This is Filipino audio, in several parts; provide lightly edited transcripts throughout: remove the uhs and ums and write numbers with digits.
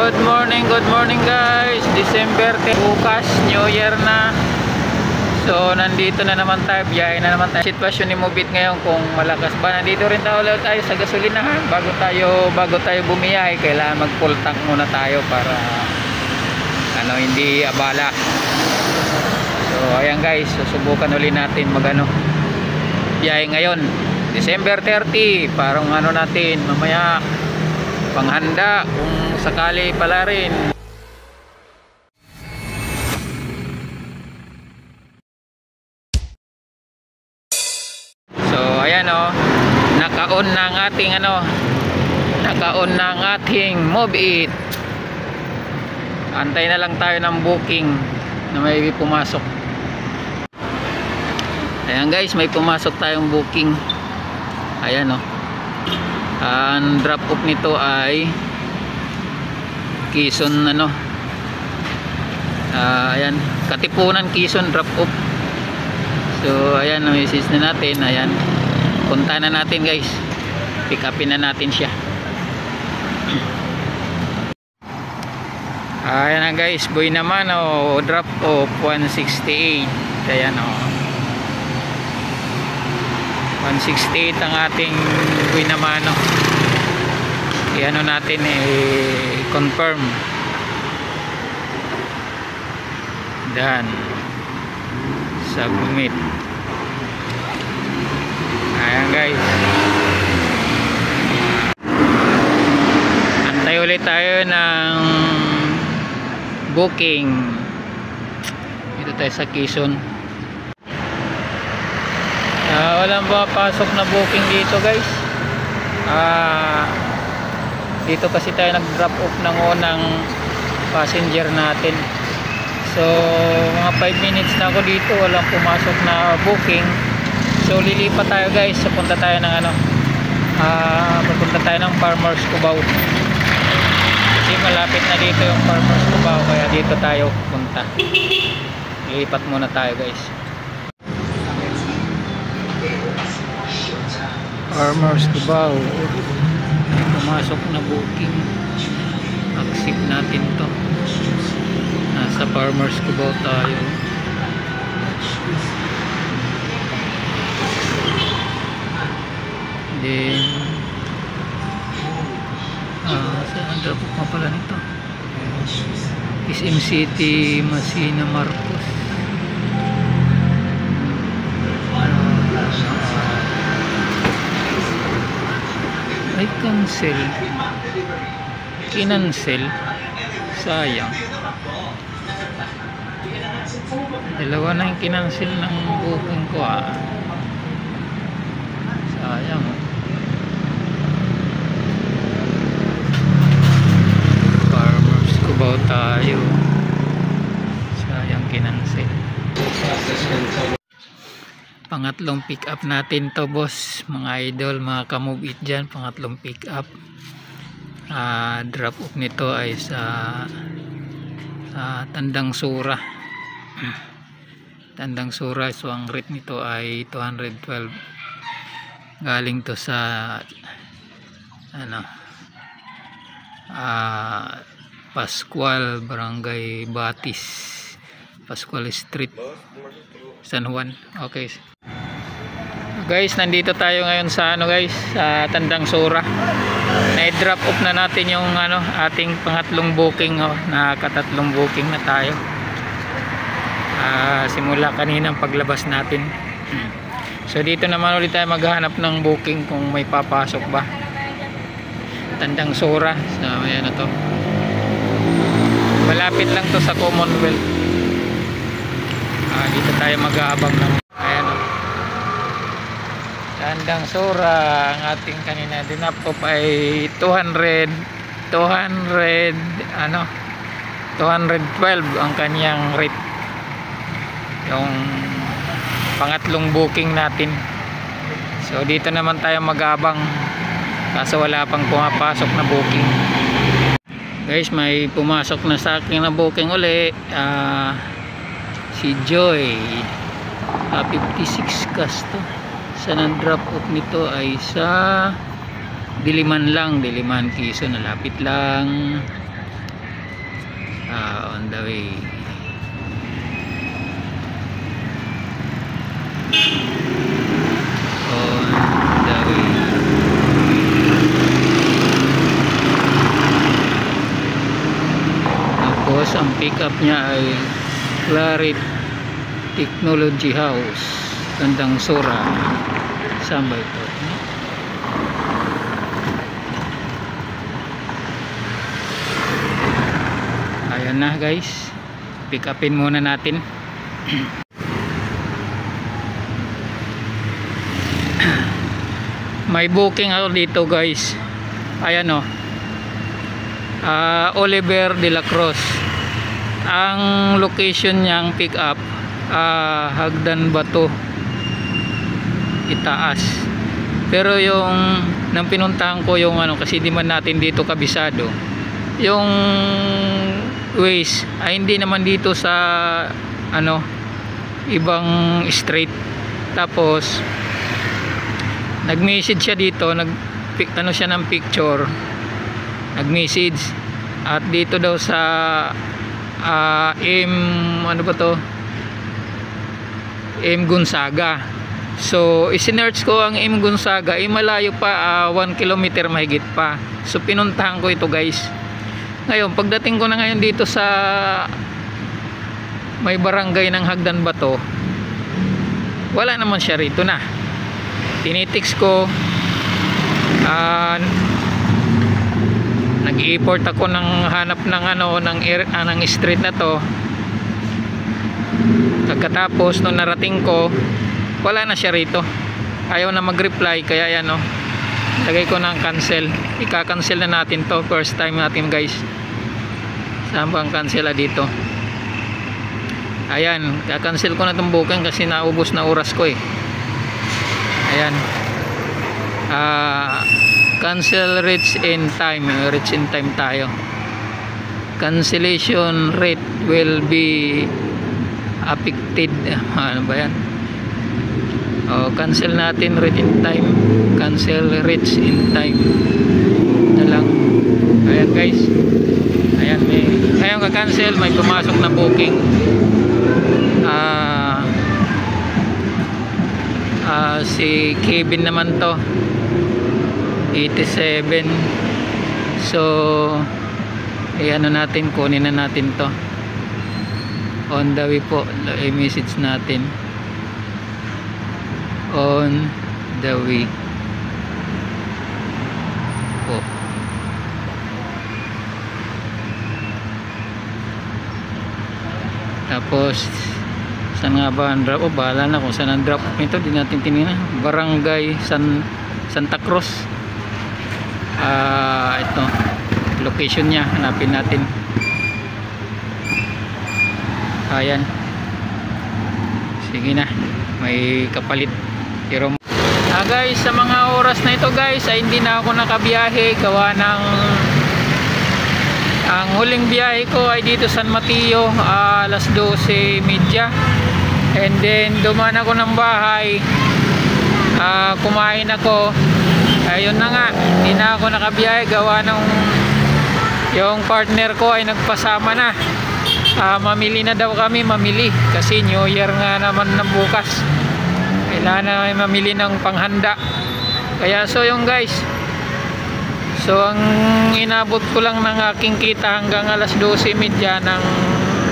Good morning guys. December 10 bukas, New Year na. So nandito na naman tayo, biyahe na naman tayo. Sitwasyon ni Mubit ngayon kung malakas ba. Nandito rin tayo sa gasolinahan. Bago tayo bumiyahe, kailangan mag full tank muna tayo para hindi abala. So ayan guys, susubukan ulit natin biyahe ngayon. December 30, parang natin mamaya panghanda kung sakali pala rin. So ayan naka-on na ang ating Mobit. Antay na lang tayo ng booking na may pumasok. Ayan guys, may pumasok tayong booking. Ayan ang drop off nito ay Quezon ayan, Katipunan Quezon drop off. So ayan, message na natin. Ayan, punta na natin guys, pick upin na natin siya. Ayan na guys, boy naman drop off 168. Ayan 168 ang ating boy naman natin confirm. Dan submit. Ayan guys, antay ulit tayo ng booking. Dito tayo sa Quezon. Walang papasok na booking dito guys. Dito kasi tayo nag drop off ng unang passenger natin. So mga 5 minutes na ako dito, walang pumasok na booking. So lilipat tayo guys, papunta tayo ng papunta tayo ng Farmers Cubao. Kasi malapit na dito yung Farmers Cubao, kaya dito tayo punta. Lilipat muna tayo guys. Farmers Cubao, pumasok na booking. Accept natin to. Nasa Farmers Cubao tayo. Then saan drop off pala nito? SM City, Masina Marcos. Ay, cancel. Kinancel. Sayang. Dalawa na yung kinancel ng booking ko sayang. Farmers Cubao tayo. Sayang kinancel. Pangatlong pick up natin to boss, mga idol, mga kamubit dyan. Pangatlong pick up. Drop off nito ay sa Tandang Sura. Tandang Sura. So ang rate nito ay 212. Galing to sa Pascual, Barangay Batis, Pascual Street, San Juan. Okay guys, nandito tayo ngayon sa sa Tandang Sura. Na-drop off na natin yung ating pangatlong booking. Nakatatlong booking na tayo simula kaninang paglabas natin. So dito naman ulit tayo maghahanap ng booking kung may papasok ba. Tandang Sura, so ayan to, malapit lang to sa Commonwealth. Dito tayo mag-aabang ng Tandang Sura. Ang ating kanina dinap off ay 212 ang kanyang rate, yung pangatlong booking natin. So dito naman tayo mag-abang, kaso wala pang pumapasok na booking guys. May pumasok na sa akin na booking uli. Si Joy, 56 kasto. Saan ang drop off nito ay sa Diliman lang, Diliman, Quezon, nalapit lang. On the way. On the way. Tapos ang pick up niya ay Claret Technology House, Tandang Sora, Sambay po. Ayan na guys, pick upin muna natin. May booking ako dito guys. Ayan o, Oliver de la Cruz. Ang location niyang pick up, Hagdan Bato, Itaas. Pero yung nang pinuntahan ko yung ano, kasi di man natin dito kabisado yung ways, ay hindi naman dito sa ano, ibang street. Tapos nag-message siya dito, ano siya ng picture, nag-message, at dito daw sa ano ba to, M Gonzaga. So isinearch ko ang M Gonzaga, malayo pa, 1 kilometer mahigit pa. So pinuntahan ko ito guys. Ngayon pagdating ko na ngayon dito sa may barangay ng Hagdan Bato, wala naman siya rito na. Tinitix ko, nag-i-import ako ng hanap ng ano, ng street na to. Pagkatapos nung narating ko, wala na siya rito, ayaw na mag-reply. Kaya yan o, lagay ko ng cancel. Ika-cancel na natin to, first time natin guys. Saan ba ang cancel dito? Ayan, ka-cancel ko na itong booking kasi naubos na oras ko eh. Ayan, cancel reach in time. Reach in time tayo. Cancellation rate will be affected. Ano ba yan? Cancel natin reach in time. Cancel reach in time na lang. Ayan guys, ayan, ngayon ka-cancel, may pumasok na booking. Si Kevin naman to, 87. So ano natin, kunin na natin to. On the way po, i-message natin, on the way po. Tapos saan nga ba ang drop? Bahala na kung saan ang drop nito, di natin tinignan. Barangay Santa Cruz. Ito location nya, hanapin natin. Ayan, sige na, may kapalit. Pero guys, sa mga oras na ito guys, ay hindi na ako nakabiyahe. Gawa ng ang huling biyahe ko ay dito San Mateo, alas 12:30. And then dumaan ako ng bahay, kumain ako. Ayun na nga, hindi na ako nakabiyahe. Gawa ng yung partner ko ay nagpasama na. Mamili na daw kami, kasi New Year nga naman na bukas. Kailangan na mamili ng panghanda. Kaya so yung guys, so ang inabot ko lang ng aking kita hanggang alas 12:30 ng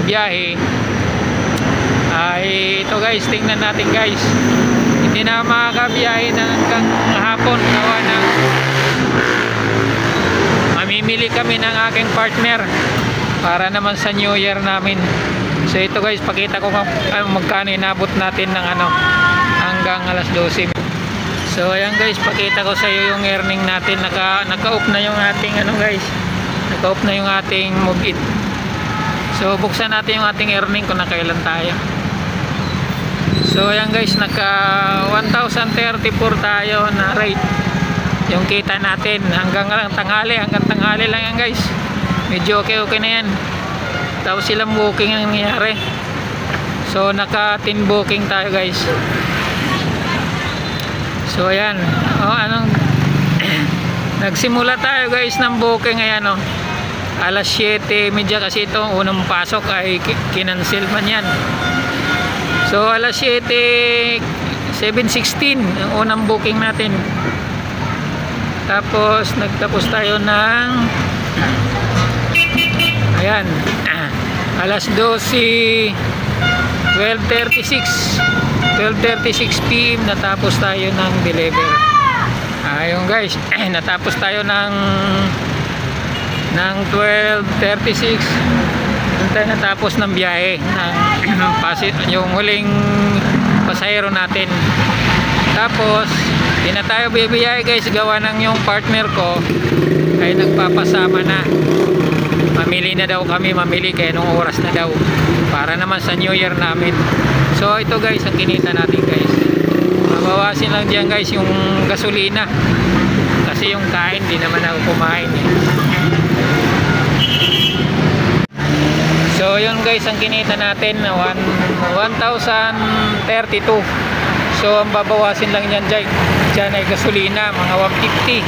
biyahe ay ito guys. Tingnan natin guys, hindi na makakabiyahe na hanggang hapon. Gawa ng mamimili kami ng aking partner para naman sa New Year namin. So ito guys, pakita ko magkano inabot natin ng ano hanggang alas 12. So ayan guys, pakita ko sa iyo yung earning natin. Naka-off na yung ating ano guys, naka-off na yung ating Move It. So buksan natin yung ating earning kung nakailan tayo. So ayan guys, naka 1,034 tayo na rate yung kita natin hanggang tanghali. Hanggang tanghali lang yan guys, medyo okay na yan. Tapos silang booking ang nangyari. So naka 10 booking tayo guys. So ayan, nagsimula tayo guys ng booking. Ayan alas 7:30 kasi itong unang pasok ay kinancel man yan. So alas 7:16 ang unang booking natin. Tapos nagtapos tayo ng ayan alas 12, 12:36 PM natapos tayo ng deliver. Ayun guys, natapos tayo ng 12:36. Doon tayo natapos ng biyahe ng yung huling pasahero natin. Tapos di na tayo bibiyahe guys, gawa ng yung partner ko ay nagpapasama na. Mamili na daw kami, kaya nung oras na daw para naman sa New Year namin. So ito guys ang kinita natin guys. Mabawasin lang diyan guys yung gasolina kasi yung kain di naman ako kumain eh. So yun guys ang kinita natin na 1,032. So ang babawasin lang yan dyan ay gasolina, mga 150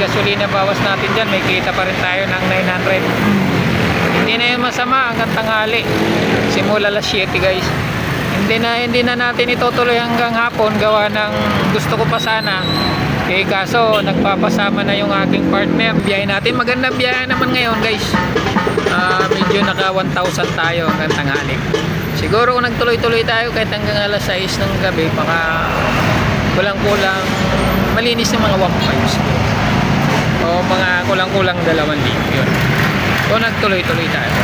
gasolina bawas natin dyan, may kita pa rin tayo ng 900. Hindi na yun masama hanggang tanghali, simula alas 7 guys. Hindi na natin itutuloy hanggang hapon, gawa ng gusto ko pa sana kaso nagpapasama na yung aking partner. Biyahe natin, magandang biyahe naman ngayon guys. Medyo naka 1,000 tayo hanggang tanghali. Siguro kung nagtuloy-tuloy tayo kahit hanggang alas 6 ng gabi, baka kulang-kulang malinis ng mga 1,500 o mga kulang-kulang 2,000 yun. So nagtuloy-tuloy tayo.